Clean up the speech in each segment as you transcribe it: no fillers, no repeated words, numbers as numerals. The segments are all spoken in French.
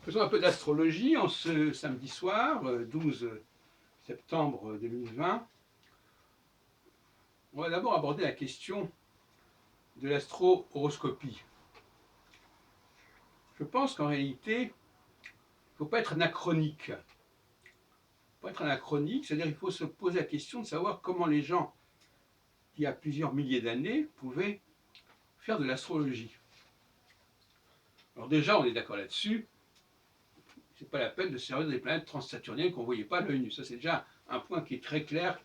Faisons un peu d'astrologie en ce samedi soir, 12 septembre 2020. On va d'abord aborder la question de l'astro-horoscopie. Je pense qu'en réalité, il ne faut pas être anachronique. Il ne faut pas être anachronique, c'est-à-dire qu'il faut se poser la question de savoir comment les gens, il y a plusieurs milliers d'années, pouvaient faire de l'astrologie. Alors déjà, on est d'accord là-dessus, c'est pas la peine de se servir des planètes transsaturniennes qu'on ne voyait pas à l'œil nu. Ça, c'est déjà un point qui est très clair,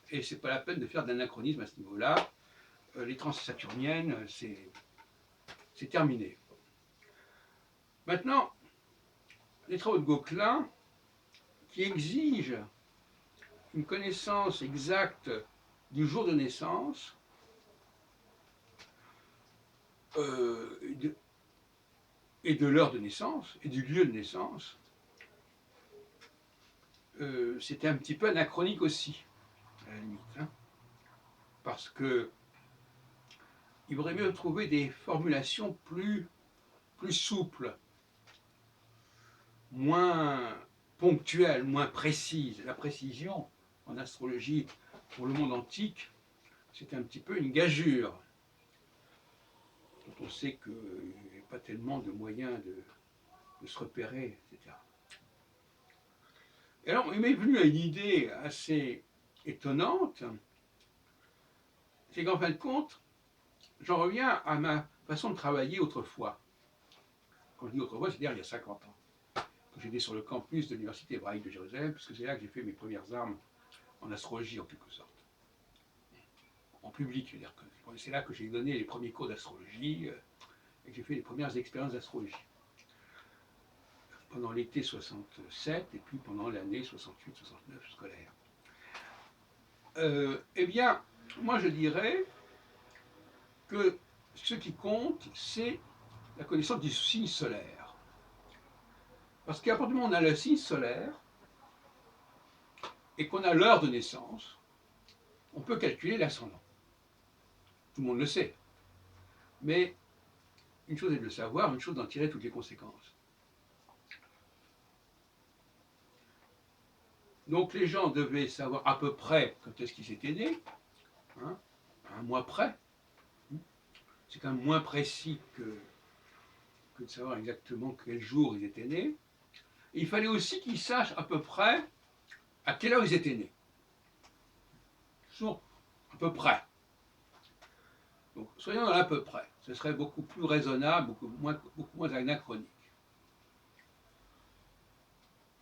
et c'est pas la peine de faire d'anachronisme à ce niveau-là. Les transsaturniennes, c'est terminé. Maintenant, les travaux de Gauquelin, qui exigent une connaissance exacte du jour de naissance, et de l'heure de naissance, et du lieu de naissance, c'était un petit peu anachronique aussi, à la limite. Parce que il vaudrait mieux trouver des formulations plus souples, moins ponctuelles, moins précises. La précision, en astrologie, pour le monde antique, c'est un petit peu une gageure, dont on sait qu'il n'y a pas tellement de moyens de se repérer, etc. Et alors, il m'est venu à une idée assez étonnante, c'est qu'en fin de compte, j'en reviens à ma façon de travailler autrefois. Quand je dis autrefois, c'est-à-dire il y a 50 ans, quand j'étais sur le campus de l'Université hébraïque de Jérusalem, puisque c'est là que j'ai fait mes premières armes en astrologie, en quelque sorte. En public, je veux dire que c'est là que j'ai donné les premiers cours d'astrologie et que j'ai fait les premières expériences d'astrologie. Pendant l'été 67 et puis pendant l'année 68-69 scolaire. Eh bien, moi je dirais que ce qui compte, c'est la connaissance du signe solaire. Parce qu'à partir du moment où on a le signe solaire et qu'on a l'heure de naissance, on peut calculer l'ascendant. Tout le monde le sait. Mais une chose est de le savoir, une chose d'en tirer toutes les conséquences. Donc les gens devaient savoir à peu près quand est-ce qu'ils étaient nés, un mois près. C'est quand même moins précis que de savoir exactement quel jour ils étaient nés. Et il fallait aussi qu'ils sachent à peu près à quelle heure ils étaient nés. Toujours à peu près. Donc soyons à peu près. Ce serait beaucoup plus raisonnable, beaucoup moins anachronique.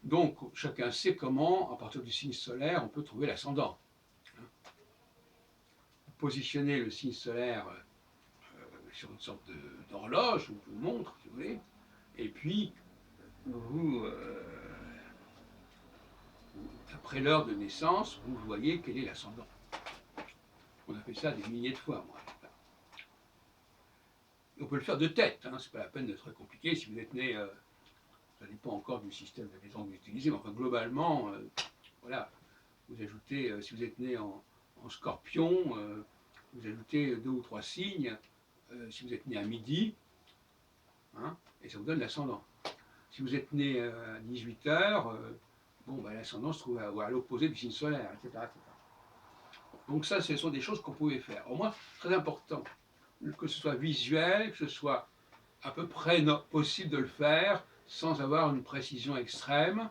Donc chacun sait comment, à partir du signe solaire, on peut trouver l'ascendant. Positionner le signe solaire sur une sorte d'horloge, ou de montre, si vous voulez, et puis vous, après l'heure de naissance, vous voyez quel est l'ascendant. On a fait ça des milliers de fois, moi. On peut le faire de tête, c'est pas la peine d'être très compliqué. Si vous êtes né, ça dépend encore du système de maison que vous utilisez, mais enfin globalement, voilà, vous ajoutez, si vous êtes né en scorpion, vous ajoutez 2 ou 3 signes, si vous êtes né à midi, et ça vous donne l'ascendant. Si vous êtes né à 18h, l'ascendant se trouve à l'opposé du signe solaire, etc., etc. Donc ça, ce sont des choses qu'on pouvait faire. Au moins, très important, que ce soit visuel, que ce soit à peu près possible de le faire, sans avoir une précision extrême.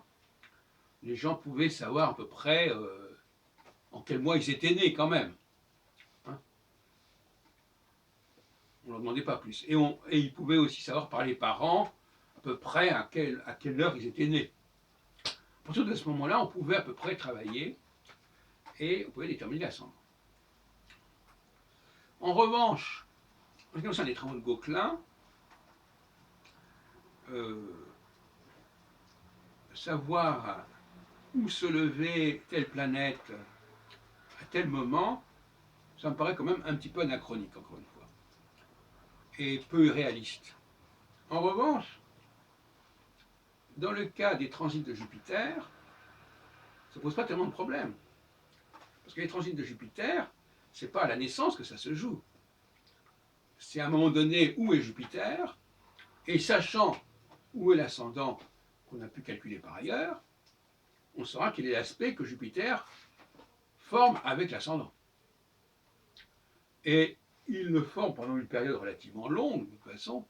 Les gens pouvaient savoir à peu près en quel mois ils étaient nés quand même. On ne leur demandait pas plus. Et ils pouvaient aussi savoir par les parents à peu près à quelle heure ils étaient nés. À partir de ce moment-là, on pouvait à peu près travailler et on pouvait déterminer l'ascendant. En revanche, en ce qui concerne les travaux de Gauquelin, savoir où se levait telle planète à tel moment, ça me paraît quand même un petit peu anachronique, encore une fois, et peu réaliste. En revanche, dans le cas des transits de Jupiter, ça ne pose pas tellement de problèmes. Parce que les transits de Jupiter, c'est pas à la naissance que ça se joue. C'est à un moment donné où est Jupiter, et sachant où est l'ascendant qu'on a pu calculer par ailleurs, on saura quel est l'aspect que Jupiter forme avec l'ascendant. Et il le forme pendant une période relativement longue, de toute façon,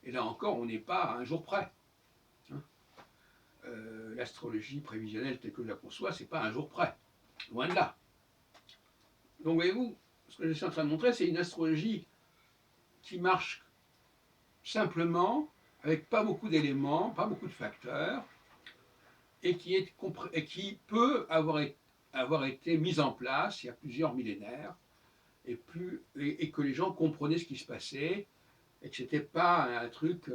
et là encore, on n'est pas à un jour près. Hein. L'astrologie prévisionnelle telle que je la conçois, c'est pas un jour près, loin de là. Donc voyez-vous, ce que je suis en train de montrer, c'est une astrologie qui marche simplement, avec pas beaucoup d'éléments, pas beaucoup de facteurs, et qui peut avoir été mise en place il y a plusieurs millénaires, et que les gens comprenaient ce qui se passait, et que ce n'était pas un truc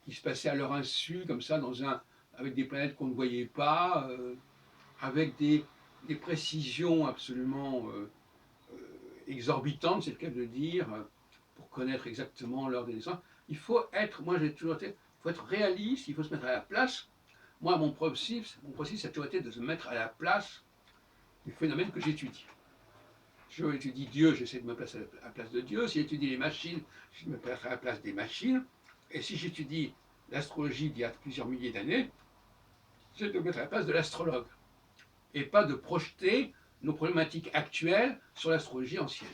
qui se passait à leur insu, comme ça, avec des planètes qu'on ne voyait pas, avec des précisions absolument exorbitantes, c'est le cas de le dire, pour connaître exactement l'heure des naissances. Il faut être, moi j'ai toujours été, il faut être réaliste, il faut se mettre à la place. Moi, mon processus, ça a toujours été de se mettre à la place du phénomène que j'étudie. Si j'étudie Dieu, j'essaie de me placer à la place de Dieu. Si j'étudie les machines, je me place à la place des machines. Et si j'étudie l'astrologie d'il y a plusieurs milliers d'années, j'essaie de me mettre à la place de l'astrologue. Et pas de projeter nos problématiques actuelles sur l'astrologie ancienne.